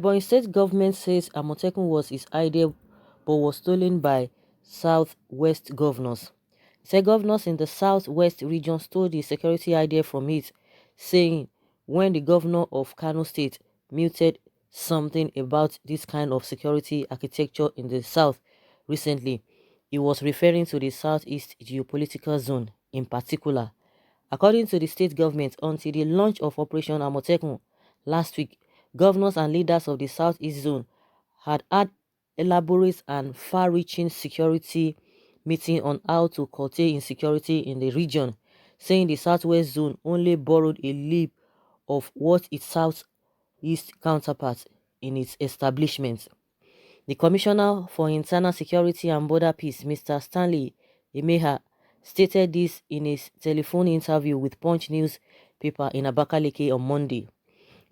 Ebonyi state government says Amotekun was its idea but was stolen by southwest governors. It said governors in the southwest region stole the security idea from it, saying when the governor of Kano state muted something about this kind of security architecture in the south recently, he was referring to the southeast geopolitical zone in particular. According to the state government, until the launch of Operation Amotekun last week, governors and leaders of the Southeast Zone had elaborate and far-reaching security meeting on how to curtail insecurity in the region, saying the Southwest Zone only borrowed a leap of what its Southeast counterpart in its establishment. The Commissioner for Internal Security and Border Peace, Mr. Stanley Emeha, stated this in a telephone interview with Punch newspaper in Abakaliki on Monday.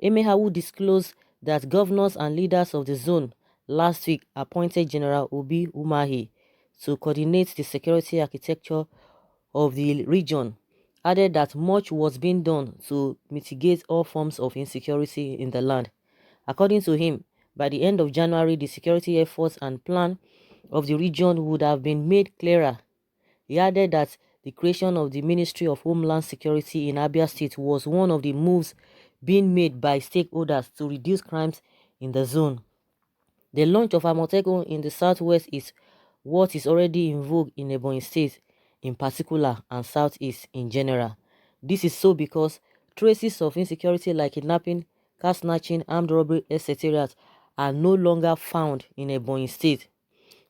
Emeha, who disclosed that governors and leaders of the zone last week appointed General Obi Umahi to coordinate the security architecture of the region, added that much was being done to mitigate all forms of insecurity in the land. According to him, by the end of January, the security efforts and plan of the region would have been made clearer. He added that the creation of the Ministry of Homeland Security in Abia State was one of the moves being made by stakeholders to reduce crimes in the zone. The launch of Amotekun in the southwest is what is already in vogue in Ebonyi State in particular and southeast in general. This is so because traces of insecurity like kidnapping, car snatching, armed robbery, etc. are no longer found in Ebonyi State.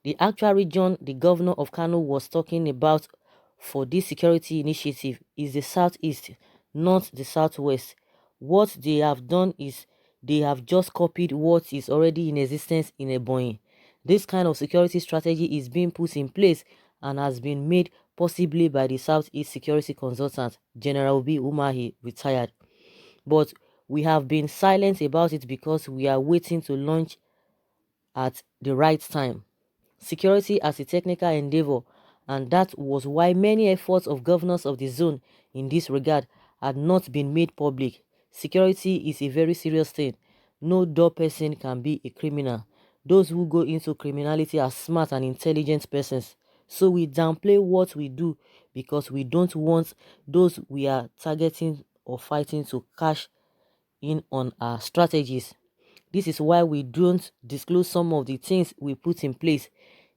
The actual region the governor of Kano was talking about for this security initiative is the southeast, not the southwest. What they have done is they have just copied what is already in existence in Ebonyi. This kind of security strategy is being put in place and has been made possibly by the Southeast security consultant, General Obi Umahi, retired. But we have been silent about it because we are waiting to launch at the right time. Security as a technical endeavor, and that was why many efforts of governors of the zone in this regard had not been made public. Security is a very serious thing. No dull person can be a criminal. Those who go into criminality are smart and intelligent persons. So we downplay what we do because we don't want those we are targeting or fighting to cash in on our strategies. This is why we don't disclose some of the things we put in place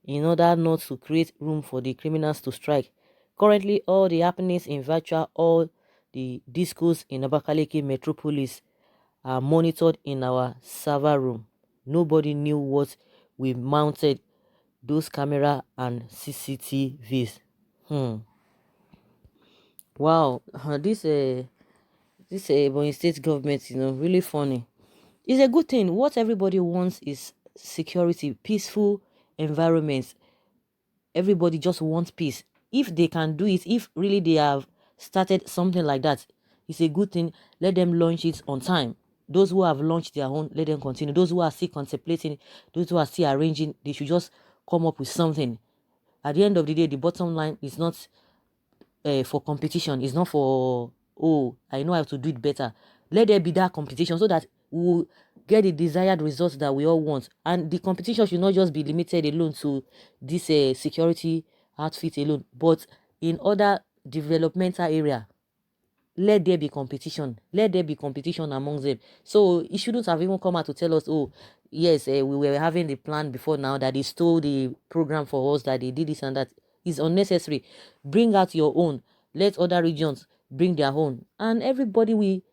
in order not to create room for the criminals to strike. Currently, all the happenings in virtual all the discos in Abakaliki metropolis are monitored in our server room. Nobody knew what we mounted those camera and CCTVs. Wow, this Ebonyi state government, really funny. It's a good thing. What everybody wants is security, peaceful environments. Everybody just wants peace. If they can do it, if really they have started something like that, it's a good thing. Let them launch it on time. Those who have launched their own, let them continue. Those who are still contemplating, those who are still arranging, they should just come up with something. At the end of the day, the bottom line is not for competition. It's not for, oh, I know how to do it better. Let there be that competition so that we'll get the desired results that we all want. And the competition should not just be limited alone to this security outfit alone, but in other developmental area. Let there be competition. Let there be competition among them. So it shouldn't have even come out to tell us, oh, yes, we were having the plan before now that they stole the program for us, that they did this and that. It's unnecessary. Bring out your own. Let other regions bring their own. And everybody we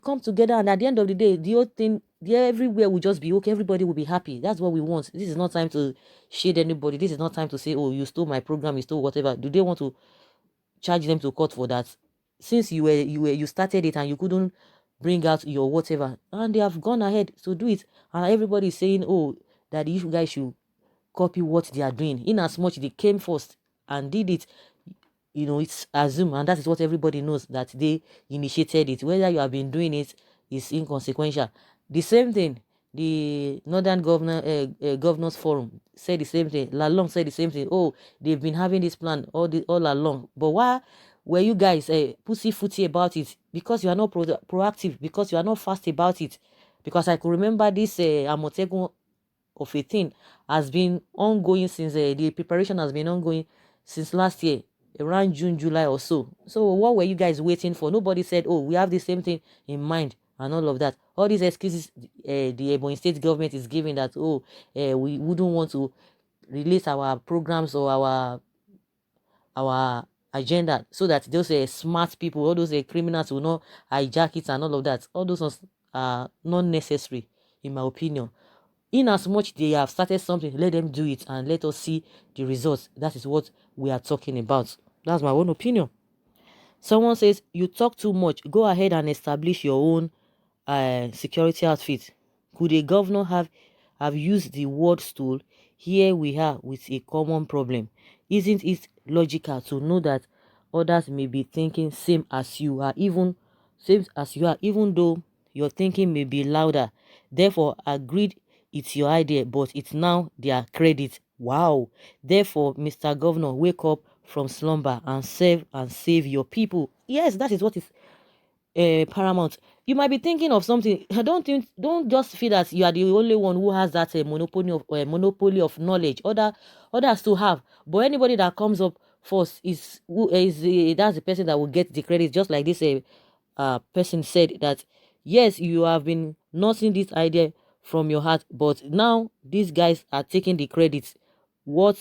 come together, and at the end of the day, the whole thing, everywhere will just be okay. Everybody will be happy. That's what we want. This is not time to shade anybody. This is not time to say, oh, you stole my program, you stole whatever. Do they want to charge them to court for that? Since you started it and you couldn't bring out your whatever, and they have gone ahead to do it, and everybody is saying, oh, that you guys should copy what they are doing. In as much they came first and did it, it's assumed, and that is what everybody knows, that they initiated it. Whether you have been doing it is inconsequential. The same thing, the Northern Governors Forum said the same thing. Lalong said the same thing. Oh, they've been having this plan all along. But why were you guys pussyfooty about it? Because you are not proactive, because you are not fast about it. Because I could remember this Amotekun of a thing has been ongoing since the preparation has been ongoing since last year, around June, July or so. So what were you guys waiting for? Nobody said, oh, we have the same thing in mind and all of that. All these excuses the Ebonyi state government is giving that, oh, we wouldn't want to release our programs or our agenda so that those smart people, all those criminals will not hijack it and all of that. All those ones are not necessary, in my opinion. In as much they have started something, let them do it and let us see the results. That is what we are talking about. That's my own opinion. Someone says, you talk too much. Go ahead and establish your own security outfit. Could a governor have used the word stool? Here we are with a common problem. Isn't it logical to know that others may be thinking same as you are, even though your thinking may be louder? Therefore, agreed it's your idea, but it's now their credit. Wow. Therefore, Mr. Governor, wake up from slumber and save your people. Yes, that is what is paramount. You might be thinking of something. Don't just feel that you are the only one who has that monopoly of knowledge. Others to have, but anybody that comes up first that's the person that will get the credit. Just like this person said that yes, you have been nursing this idea from your heart, but now these guys are taking the credit. What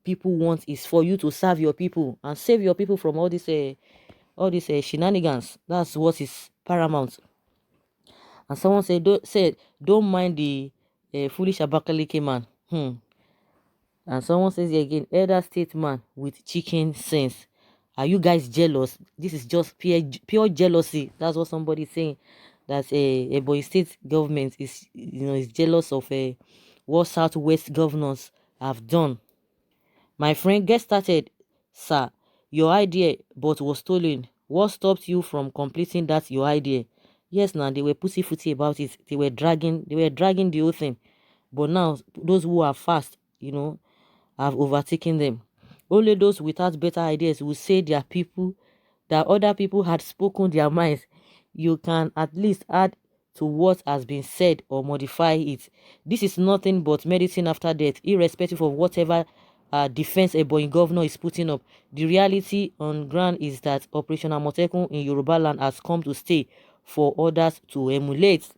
people want is for you to serve your people and save your people from all these shenanigans. That's what is paramount. And someone don't mind the foolish Abakaliki man. And someone says here again, elder statesman with chicken sense. Are you guys jealous? This is just pure jealousy. That's what somebody's saying. That a boy state government is jealous of what Southwest governors have done. My friend, get started, sir. Your idea, but was stolen. What stopped you from completing that your idea? Yes, now they were pussyfooty about it. They were dragging the whole thing. But now those who are fast, have overtaken them. Only those without better ideas will say that other people had spoken their minds. You can at least add to what has been said or modify it. This is nothing but medicine after death, irrespective of whatever defense a Ebonyi governor is putting up. The reality on ground is that Operation Amotekun in Yoruba land has come to stay for others to emulate.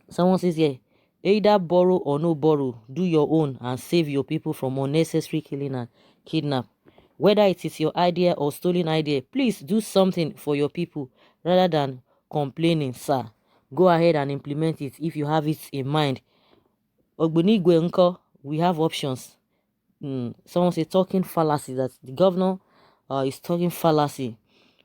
Someone says here, either borrow or no borrow, do your own and save your people from unnecessary killing and kidnap. Whether it is your idea or stolen idea, please do something for your people rather than complaining, sir. Go ahead and implement it if you have it in mind. Ogbonigwe Nko, we have options. Someone say talking fallacy, that the governor is talking fallacy.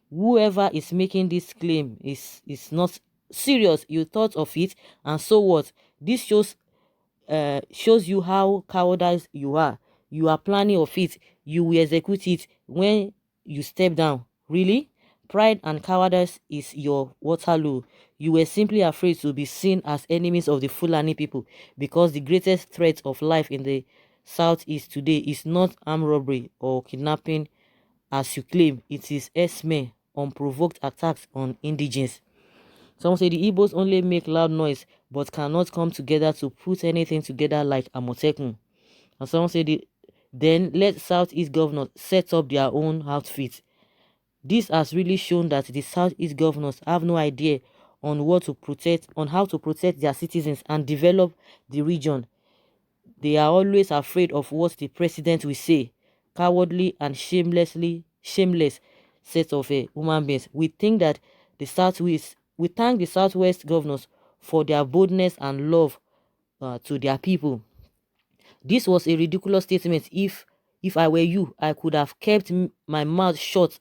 Whoever is making this claim is not serious. You thought of it, and so what? This shows you how cowardice you are. You are planning of it. You will execute it when you step down. Really? Pride and cowardice is your Waterloo. You were simply afraid to be seen as enemies of the Fulani people, because the greatest threat of life in the southeast today is not armed robbery or kidnapping as you claim. It is Esme, unprovoked attacks on indigents. Some say the Igbos only make loud noise but cannot come together to put anything together like Amotekun. And some say then let Southeast governors set up their own outfit. This has really shown that the Southeast governors have no idea on how to protect their citizens and develop the region. They are always afraid of what the president will say. Cowardly and shameless set of human beings. We thank the Southwest governors for their boldness and love to their people. This was a ridiculous statement. If I were you, I could have kept my mouth shut.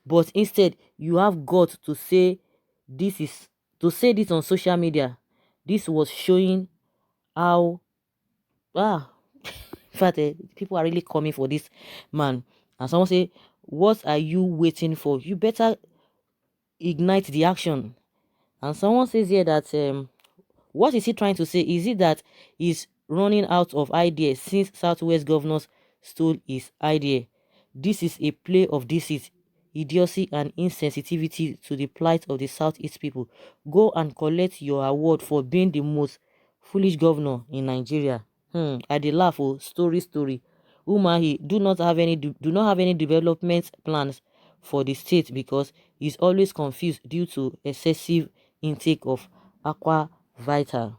But instead, you have got to say this on social media. This was showing how in fact, people are really coming for this man. And someone say, what are you waiting for? You better ignite the action. And someone says here that what is he trying to say? Is it that he's running out of ideas since Southwest governors stole his idea? This is a play of deceit. idiocy and insensitivity to the plight of the Southeast people. Go and collect your award for being the most foolish governor in Nigeria. I dey laugh. Oh, story. Umahi do not have any development plans for the state because he's always confused due to excessive intake of aqua vital.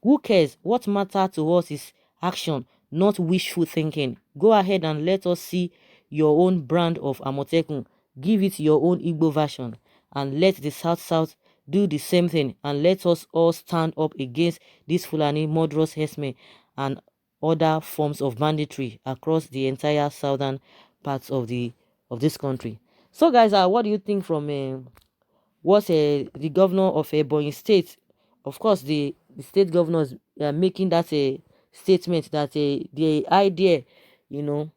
Who cares? What matters to us is action, not wishful thinking. Go ahead and let us see your own brand of Amotekun. Give it your own Igbo version and let the South do the same thing, and let us all stand up against this Fulani murderous herdsmen and other forms of banditry across the entire southern parts of this country. So guys, what do you think from what the governor of Ebonyi state? Of course, the state governors are making that a statement that the idea, you know,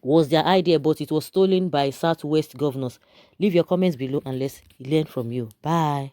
was their idea, but it was stolen by Southwest governors. Leave your comments below and let's learn from you. Bye.